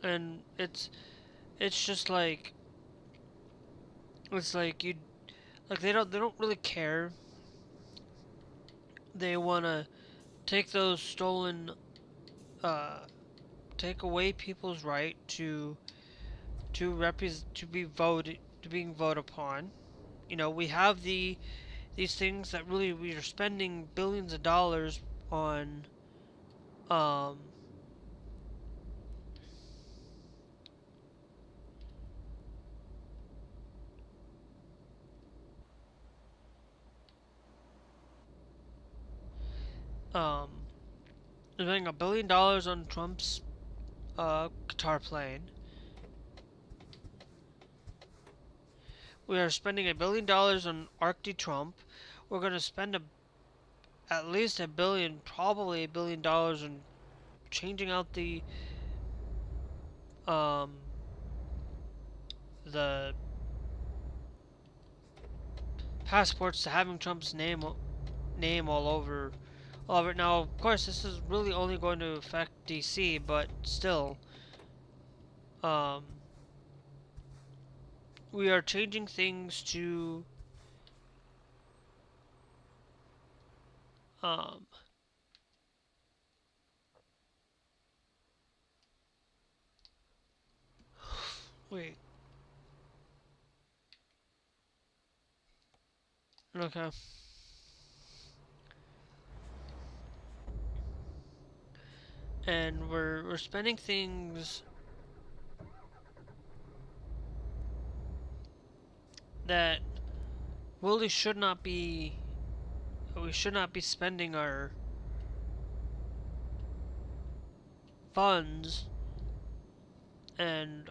and it's just like it's like you like they don't really care. They want to take those stolen uh take away people's right to be voted to being voted upon. You know, we have these things that really we are spending billions of dollars on um um spending $1 billion on Trump's guitar playing. We are spending $1 billion on Arctic Trump. We're going to spend at least a billion, probably $1 billion on changing out um the passports to having Trump's name all over it. Now, of course, this is really only going to affect DC, but still, um, we are changing things to um, wait, okay, and we're spending things that really should not be. We should not be spending our funds and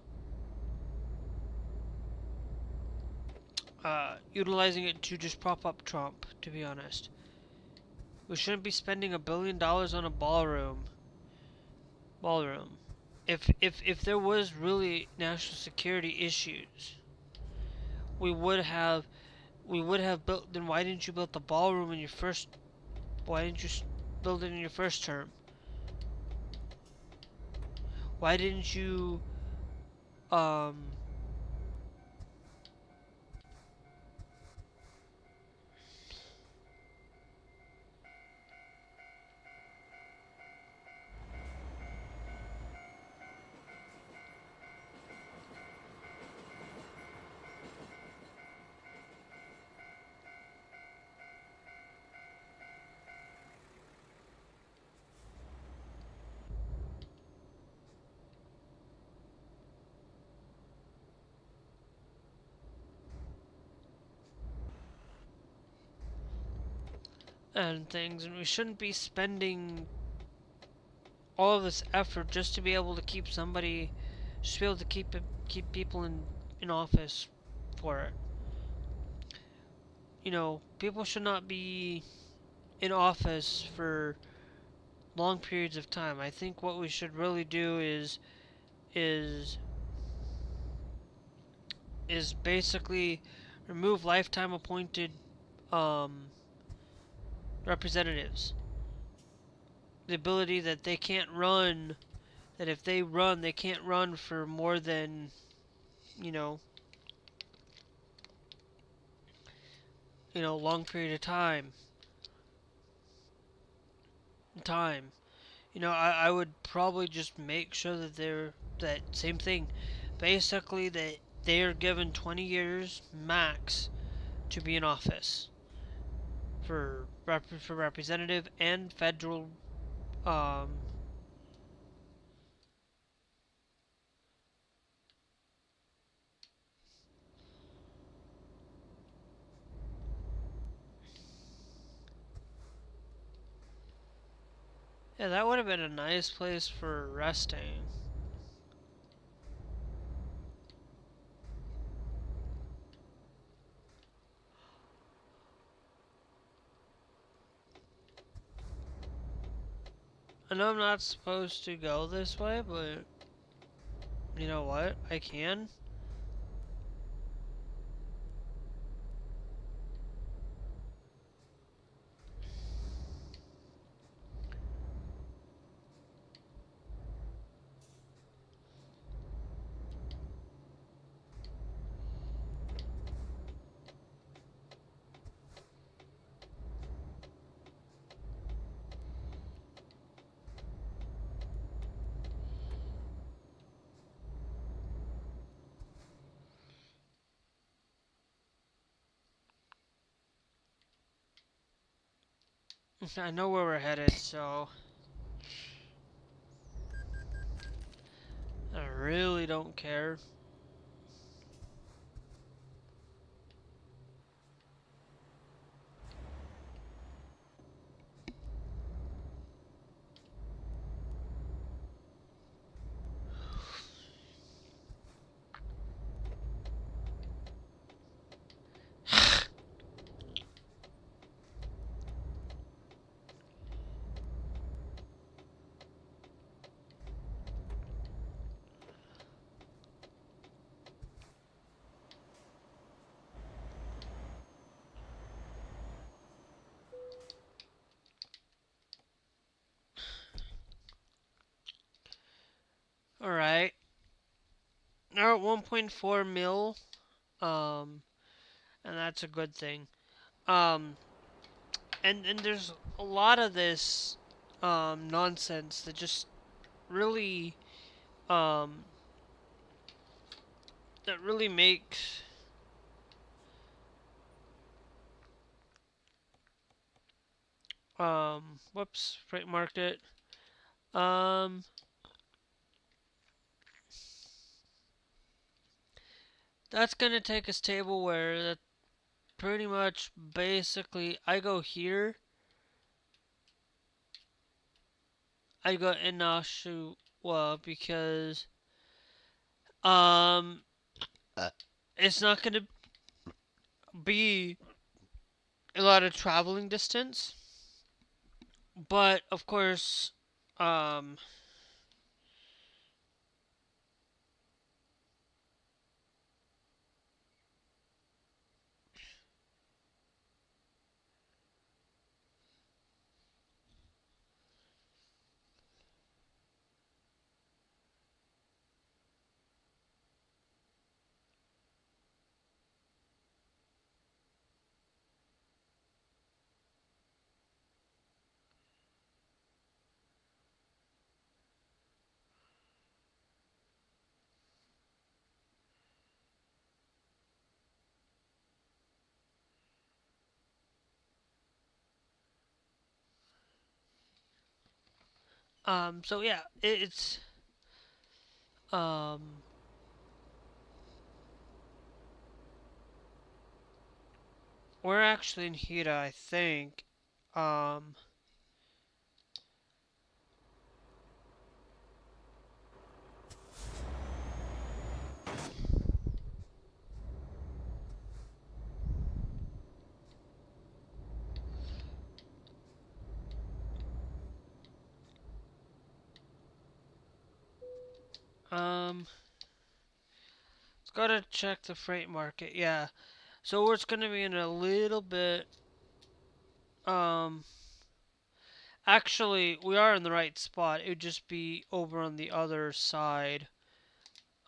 utilizing it to just prop up Trump, to be honest. We shouldn't be spending $1 billion on a ballroom. If there was really national security issues, we would have built. Then why didn't you build the ballroom in your first? Why didn't you build it in your first term? Why didn't you um and things, and we shouldn't be spending all of this effort just to be able to keep somebody, just to be able to keep people in office for it. You know, people should not be in office for long periods of time. I think what we should really do is is basically remove lifetime appointed um, representatives. The ability that they can't run, that if they run, they can't run for more than, you know, long period of time. I would probably just make sure that they're that same thing. Basically, that they are given 20 years max to be in office for representative and federal. Um, yeah, that would have been a nice place for resting. I know I'm not supposed to go this way, but you know what? I can. I know where we're headed, so I really don't care. All right, now at 1.4 mil, um, and that's a good thing. Um, and there's a lot of this nonsense that just really um makes whoops, freight market. Um, that's gonna take a table where that pretty much basically I go here, I go in Nashua because um it's not gonna be a lot of traveling distance, but of course um so yeah, it's um we're actually in Hira, I think. Um, let's go to check the freight market. Yeah. So it's gonna be in a little bit. Um, Actually, we are in the right spot. It would just be over on the other side.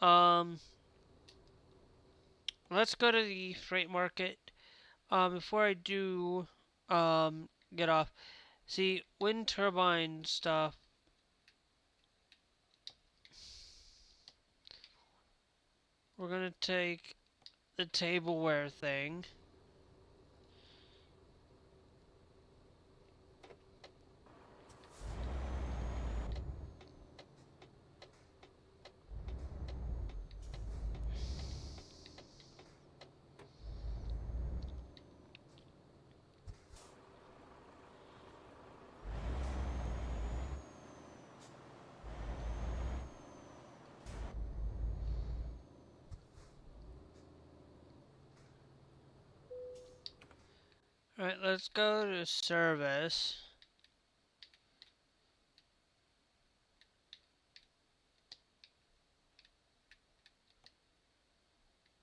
Um, let's go to the freight market. Before I do, get off. See, wind turbine stuff. We're gonna take the tableware thing. Alright, let's go to service.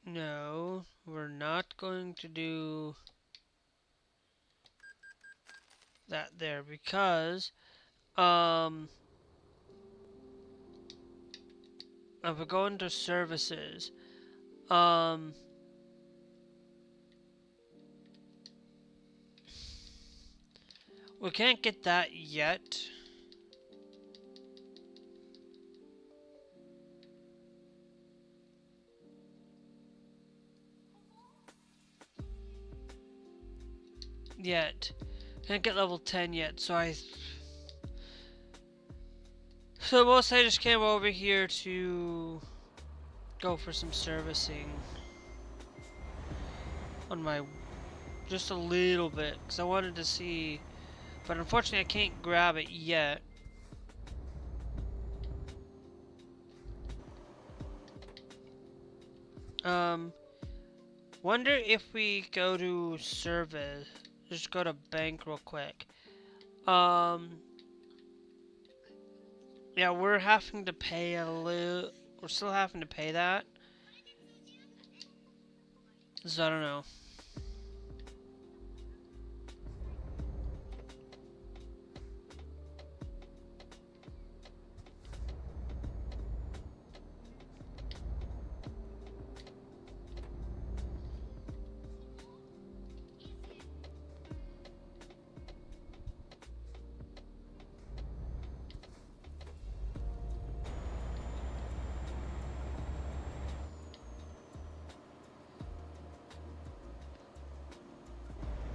No, we're not going to do that there because, if we go into services, um, we can't get that yet. Can't get level 10 yet, so most I just came over here to go for some servicing on my, just a little bit, because I wanted to see, but unfortunately I can't grab it yet. Um, Wonder if we go to service, just go to bank real quick. Yeah, we're having to pay a little, we're still having to pay that. So I don't know.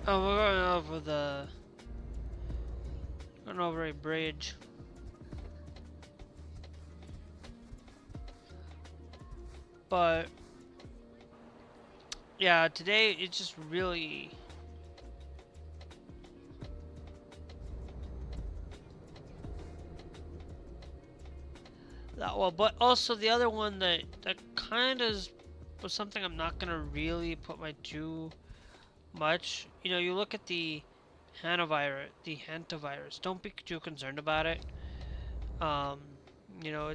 Oh, we're going over a bridge. But yeah, today it's just really that well. But also the other one that kind of was something I'm not gonna really put my too much. You know, you look at the hantavirus. Don't be too concerned about it. Um, you know,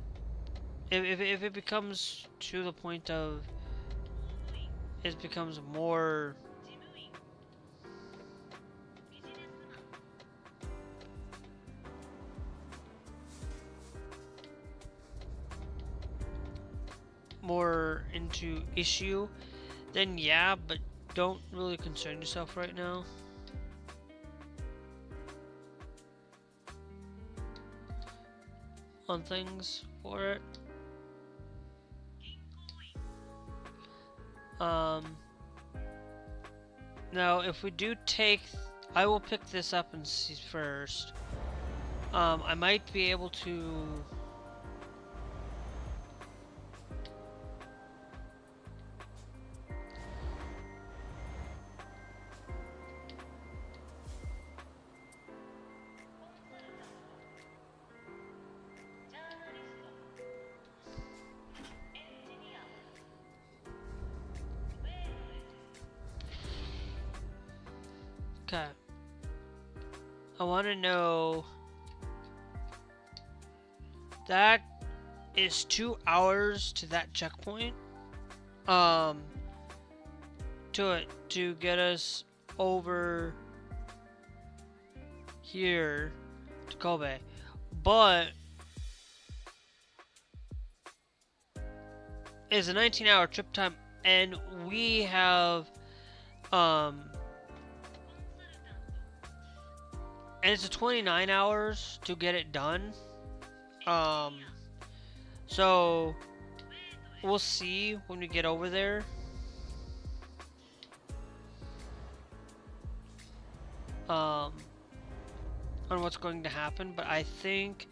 if it becomes to the point of it becomes more into issue, then yeah, but don't really concern yourself right now. On things for it. Um, Now, if we do take, I will pick this up and see first. I might be able to. Okay. I want to know. That is 2 hours to that checkpoint. Um, to it to get us over here to Kobe, but it's a 19-hour trip time, and we have and it's a 29 hours to get it done. So we'll see when we get over there. On what's going to happen, but I think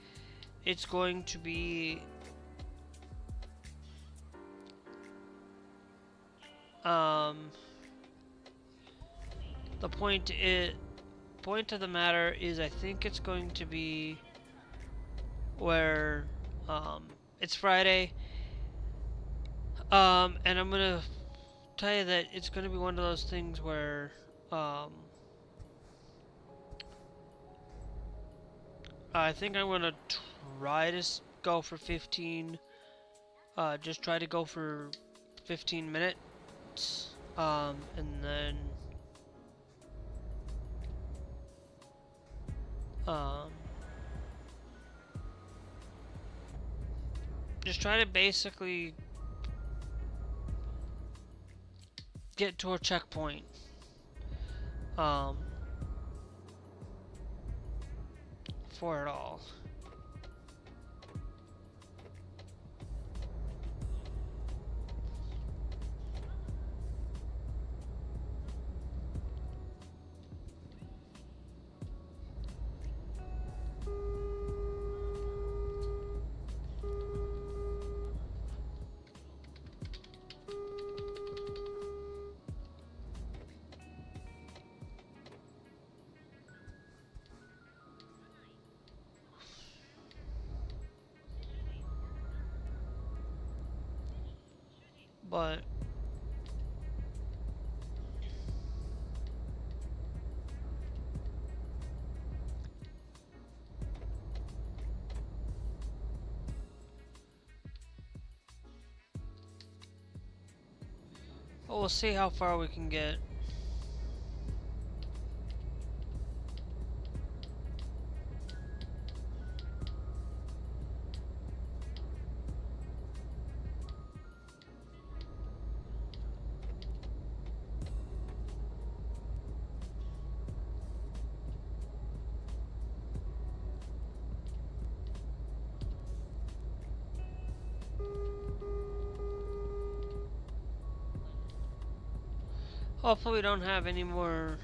it's going to be the point of the matter is I think it's going to be where it's Friday, and I'm gonna tell you that it's gonna be one of those things where I think I'm gonna try to go for 15. Just try to go for 15 minutes, and then just try to basically get to a checkpoint. For it all. But we'll see how far we can get. Hopefully we don't have any more.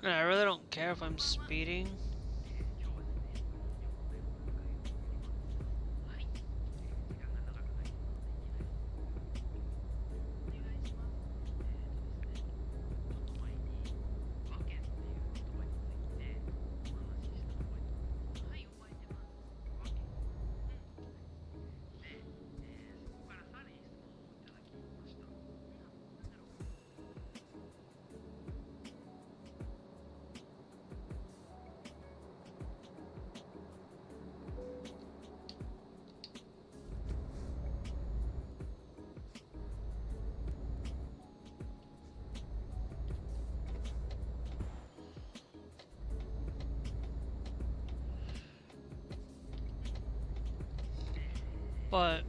And I really don't care if I'm speeding. But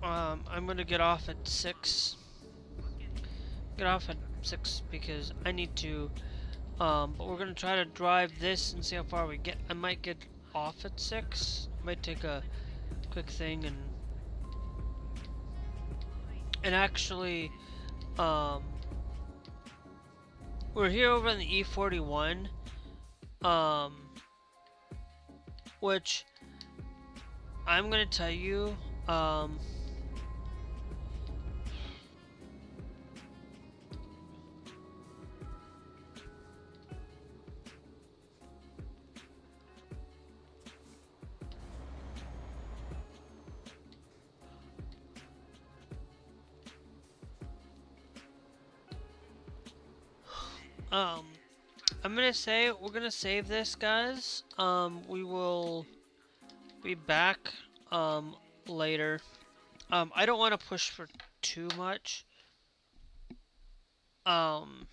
I'm gonna get off at 6. Get off at 6 because I need to. But we're gonna try to drive this and see how far we get. I might get off at 6. Might take a quick thing and actually, we're here over on the E41, which I'm gonna tell you, um, I'm gonna say we're gonna save this, guys. We will be back, later. I don't want to push for too much. Um,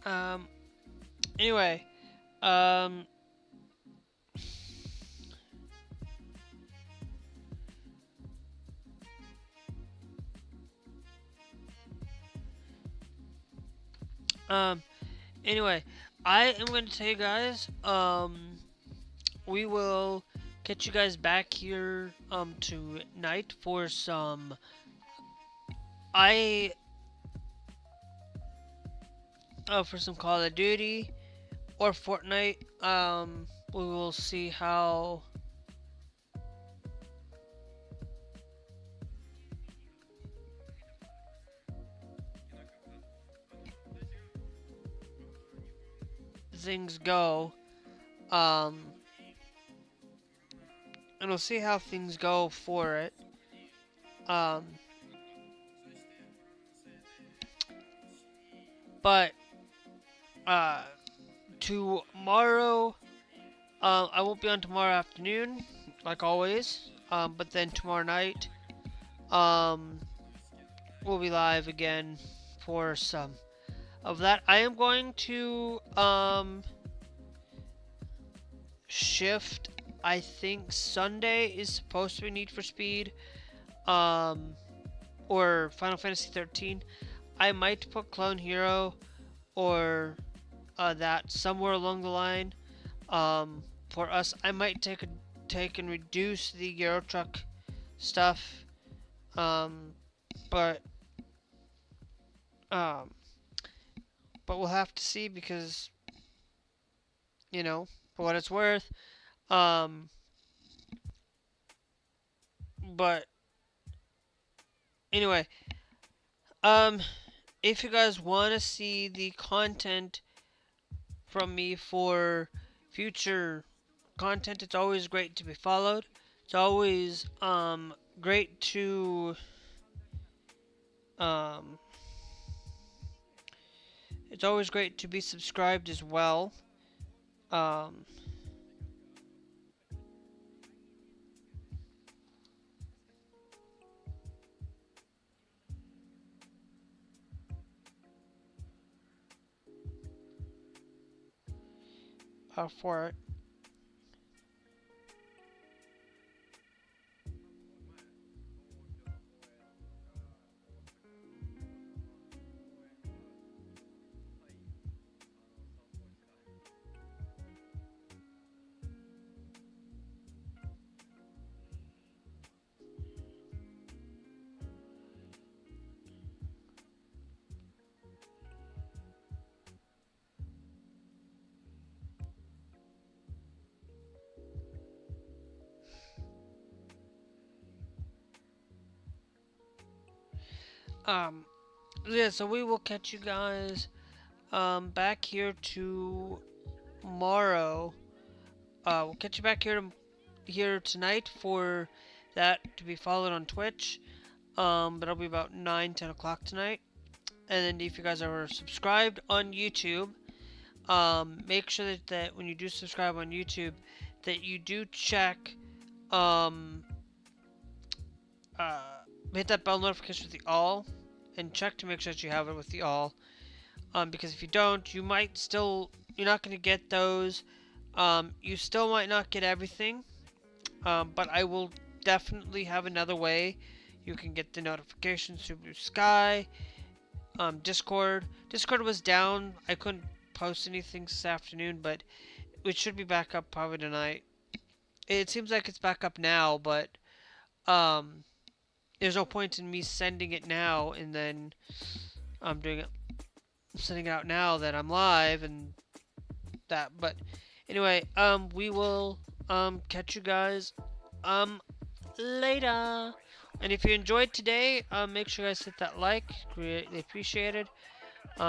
um, anyway, um, um, anyway, I am going to tell you guys, we will get you guys back here, tonight I, for some Call of Duty or Fortnite. We will see how things go. Um, and we'll see how things go for it. Um, but uh, tomorrow, I won't be on tomorrow afternoon, like always. But then tomorrow night, um, we'll be live again for some of that. I am going to shift. I think Sunday is supposed to be Need for Speed, or Final Fantasy 13. I might put Clone Hero or that somewhere along the line. For us, I might take and reduce the Euro Truck stuff. But um, but we'll have to see because for what it's worth. Um, but anyway, um, if you guys want to see the content from me for future content, it's always great to be followed. It's always great to um it's always great to be subscribed as well. Um for it. Um yeah, so we will catch you guys back here tomorrow. We'll catch you back here tonight for that to be followed on Twitch. But it'll be about 9-10 o'clock tonight. And then if you guys are subscribed on YouTube, make sure that when you do subscribe on YouTube, that you do check, uh, hit that bell notification with the all, and check to make sure that you have it with the all. Because if you don't, you're not going to get those. You still might not get everything. But I will definitely have another way. You can get the notifications through Blue Sky. Discord. Discord was down. I couldn't post anything this afternoon, but it should be back up probably tonight. It seems like it's back up now, but um, there's no point in me sending it now and then doing it, sending it out now that I'm live and that. But anyway, we will catch you guys later. And if you enjoyed today, make sure you guys hit that like. Greatly appreciated.